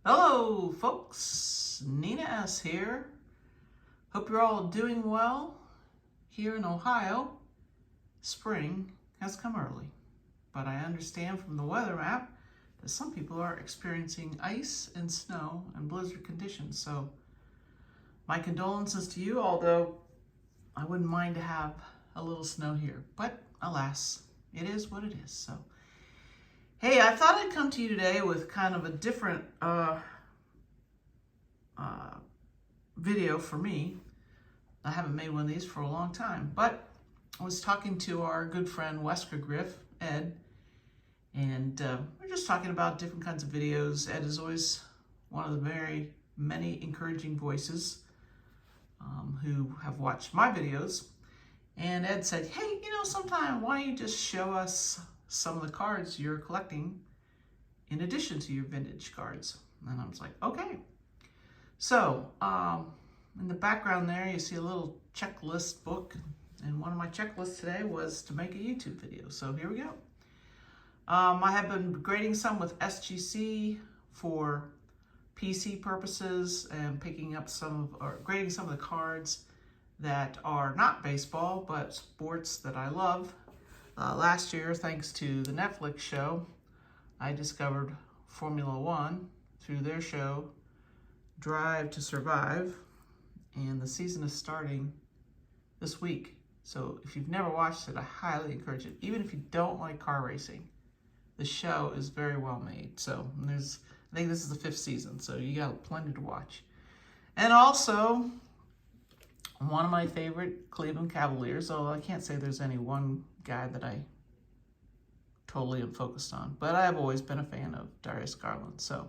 Hello, folks. Nina S. here. Hope you're all doing well. Here in Ohio, spring has come early, but I understand from the weather map that some people are experiencing ice and snow and blizzard conditions. So my condolences to you, although I wouldn't mind to have a little snow here. But alas, it is what it is. So hey, I thought I'd come to you today with kind of a different video for me. I haven't made one of these for a long time, but I was talking to our good friend Wesker Griff, Ed, and we're just talking about different kinds of videos. Ed is always one of the very many encouraging voices who have watched my videos. And Ed said, hey, sometime why don't you just show us some of the cards you're collecting in addition to your vintage cards? And I was like, okay. So in the background there, you see a little checklist book. And one of my checklists today was to make a YouTube video. So here we go. I have been grading some with SGC for PC purposes and picking up grading some of the cards that are not baseball, but sports that I love. Last year, thanks to the Netflix show, I discovered Formula One through their show, Drive to Survive, and the season is starting this week. So if you've never watched it, I highly encourage it. Even if you don't like car racing, the show is very well made. So I think this is the 5th season, so you got plenty to watch. And also, one of my favorite Cleveland Cavaliers, although I can't say there's any one guy that I totally am focused on, but I have always been a fan of Darius Garland. So,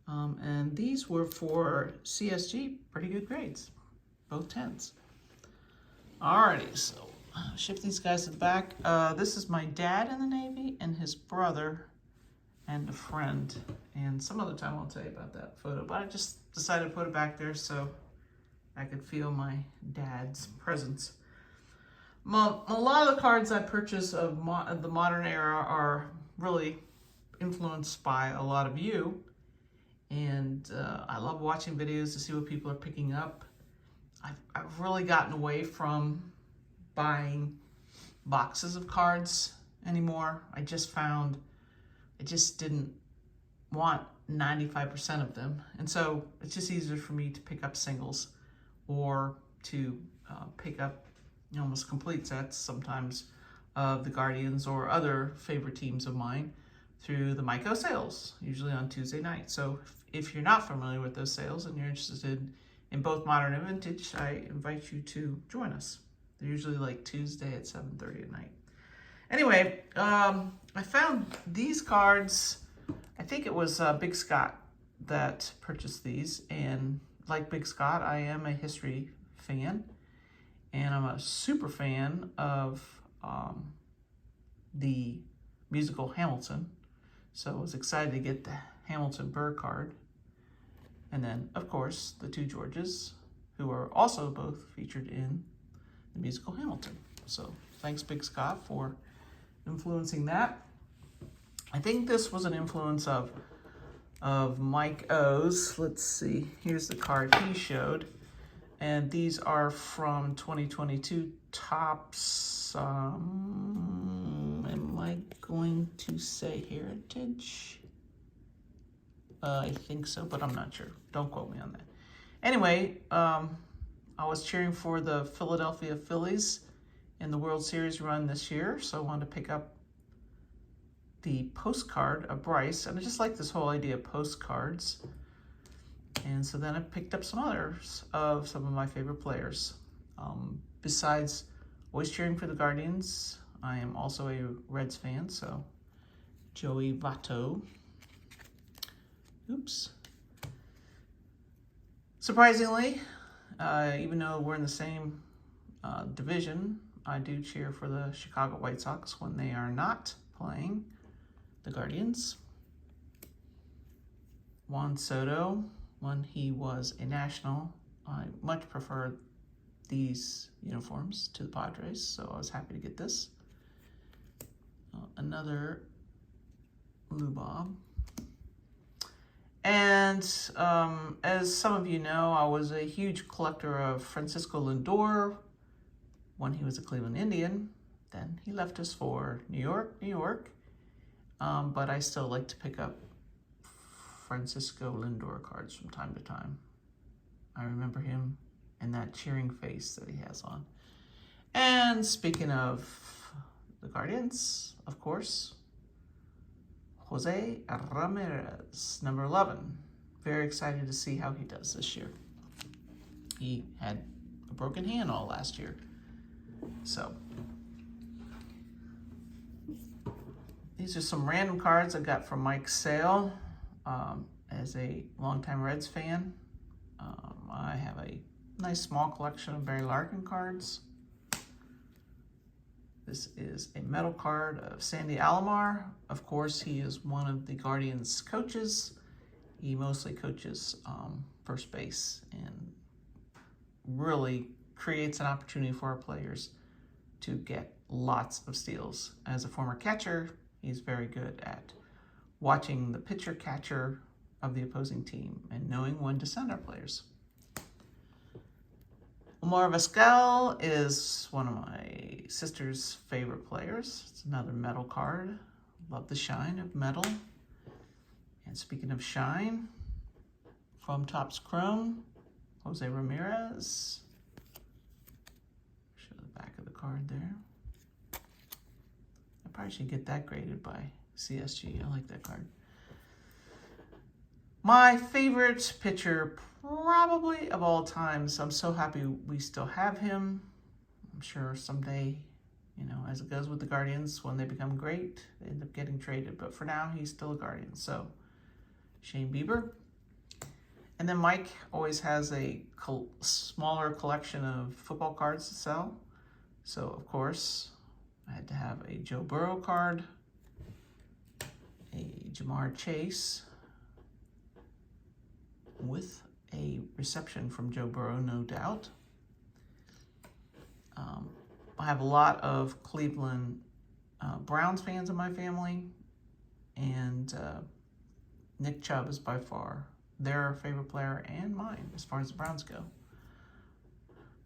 and these were for CSG, pretty good grades, both 10s. Alrighty, so shift these guys to the back. This is my dad in the Navy and his brother and a friend. And some other time I'll tell you about that photo, but I just decided to put it back there so I could feel my dad's presence. A lot of the cards I purchase of the modern era are really influenced by a lot of you. And I love watching videos to see what people are picking up. I've really gotten away from buying boxes of cards anymore. I just found I just didn't want 95% of them. And so it's just easier for me to pick up singles or to pick up almost complete sets sometimes of the Guardians or other favorite teams of mine through the Myco sales, usually on Tuesday night. So if you're not familiar with those sales and you're interested in both modern and vintage, I invite you to join us. They're usually like Tuesday at 7:30 at night. Anyway, I found these cards. I think it was Big Scott that purchased these, and like Big Scott, I am a history fan, and I'm a super fan of the musical Hamilton. So I was excited to get the Hamilton Burr card. And then, of course, the two Georges, who are also both featured in the musical Hamilton. So thanks, Big Scott, for influencing that. I think this was an influence of Mike O's. Let's see, here's the card he showed. And these are from 2022 Topps. Am I going to say Heritage? I think so, but I'm not sure. Don't quote me on that. Anyway, I was cheering for the Philadelphia Phillies in the World Series run this year, so I wanted to pick up the postcard of Bryce, and I just like this whole idea of postcards. And so then I picked up some others of some of my favorite players. Besides always cheering for the Guardians, I am also a Reds fan, so Joey Votto. Oops. Surprisingly, even though we're in the same division, I do cheer for the Chicago White Sox when they are not playing the Guardians. Juan Soto, when he was a National, I much preferred these uniforms to the Padres, so I was happy to get this. Another Lou Bob. And And as some of you know, I was a huge collector of Francisco Lindor when he was a Cleveland Indian. Then he left us for New York. But I still like to pick up Francisco Lindor cards from time to time. I remember him and that cheering face that he has on. And speaking of the Guardians, of course, Jose Ramirez, number 11. Very excited to see how he does this year. He had a broken hand all last year. So, these are some random cards I got from Mike Sale. As a longtime Reds fan, I have a nice small collection of Barry Larkin cards. This is a metal card of Sandy Alomar. Of course, he is one of the Guardians coaches. He mostly coaches first base and really creates an opportunity for our players to get lots of steals. As a former catcher, he's very good at watching the pitcher-catcher of the opposing team and knowing when to send our players. Omar Vizquel is one of my sister's favorite players. It's another metal card. Love the shine of metal. And speaking of shine, from Topps Chrome, Jose Ramirez. Show the back of the card there. I probably should get that graded by CSG. I like that card. My favorite pitcher probably of all time, so I'm so happy we still have him. I'm sure someday, you know, as it goes with the Guardians, when they become great, they end up getting traded. But for now, he's still a Guardian. So, Shane Bieber. And then Mike always has a smaller collection of football cards to sell. So, of course, I had to have a Joe Burrow card, a Jamar Chase, with a reception from Joe Burrow, no doubt. I have a lot of Cleveland Browns fans in my family, and Nick Chubb is by far their favorite player and mine as far as the Browns go.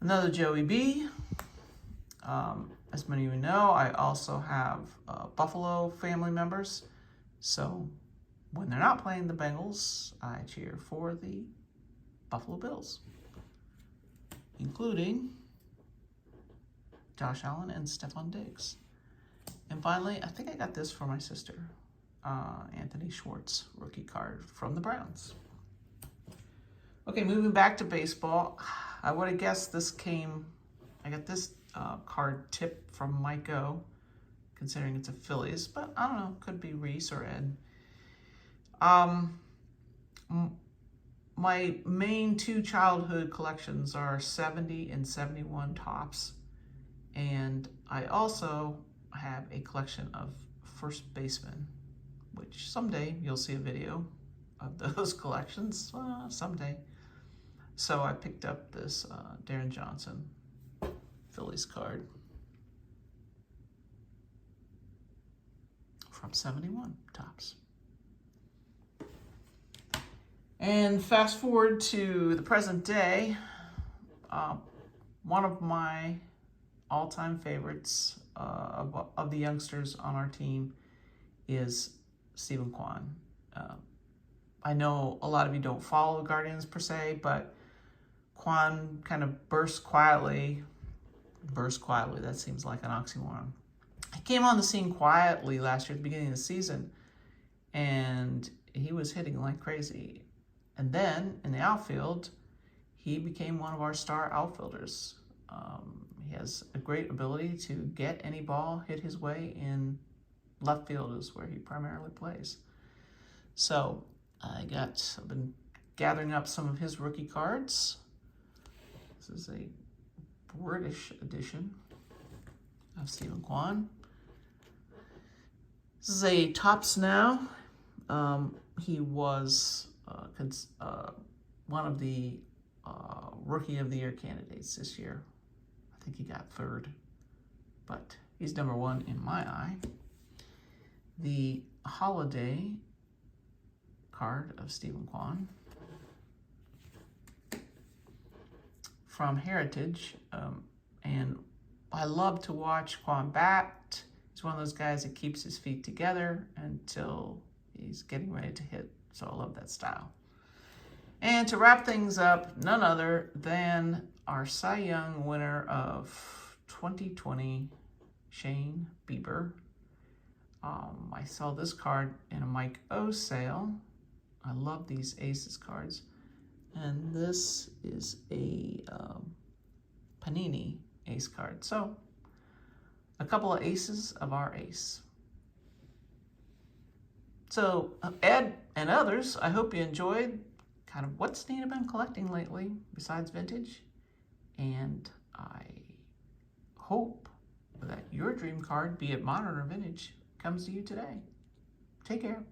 Another Joey B. As many of you know, I also have Buffalo family members, so when they're not playing the Bengals, I cheer for the Buffalo Bills, including Josh Allen and Stephon Diggs. And finally, I think I got this for my sister, Anthony Schwartz, rookie card from the Browns. Okay, moving back to baseball, I would have guessed I got this card tip from Mike O, considering it's a Phillies, but I don't know, could be Reese or Ed. My main two childhood collections are 70 and 71 Topps, and I also have a collection of first basemen, which someday you'll see a video of those collections, someday. So I picked up this Darren Johnson Phillies card from 71 Topps. And fast forward to the present day, one of my all-time favorites of the youngsters on our team is Steven Kwan. I know a lot of you don't follow the Guardians per se, but Kwan kind of burst quietly, that seems like an oxymoron. He came on the scene quietly last year at the beginning of the season, and he was hitting like crazy. And then in the outfield, he became one of our star outfielders. He has a great ability to get any ball hit his way in left field, is where he primarily plays. So I've been gathering up some of his rookie cards. This is a British edition of Steven Kwan. This is a Topps Now. He was one of the Rookie of the Year candidates this year. I think he got third, but he's number one in my eye. The Holiday card of Stephen Kwan. From Heritage, and I love to watch Kwan bat. He's one of those guys that keeps his feet together until he's getting ready to hit, so I love that style. And to wrap things up, none other than our Cy Young winner of 2020, Shane Bieber. I saw this card in a Mike O sale. I love these Aces cards. And this is a Panini Ace card. So, a couple of aces of our ace. So, Ed and others, I hope you enjoyed kind of what's Nina been collecting lately besides vintage. And I hope that your dream card, be it modern or vintage, comes to you today. Take care.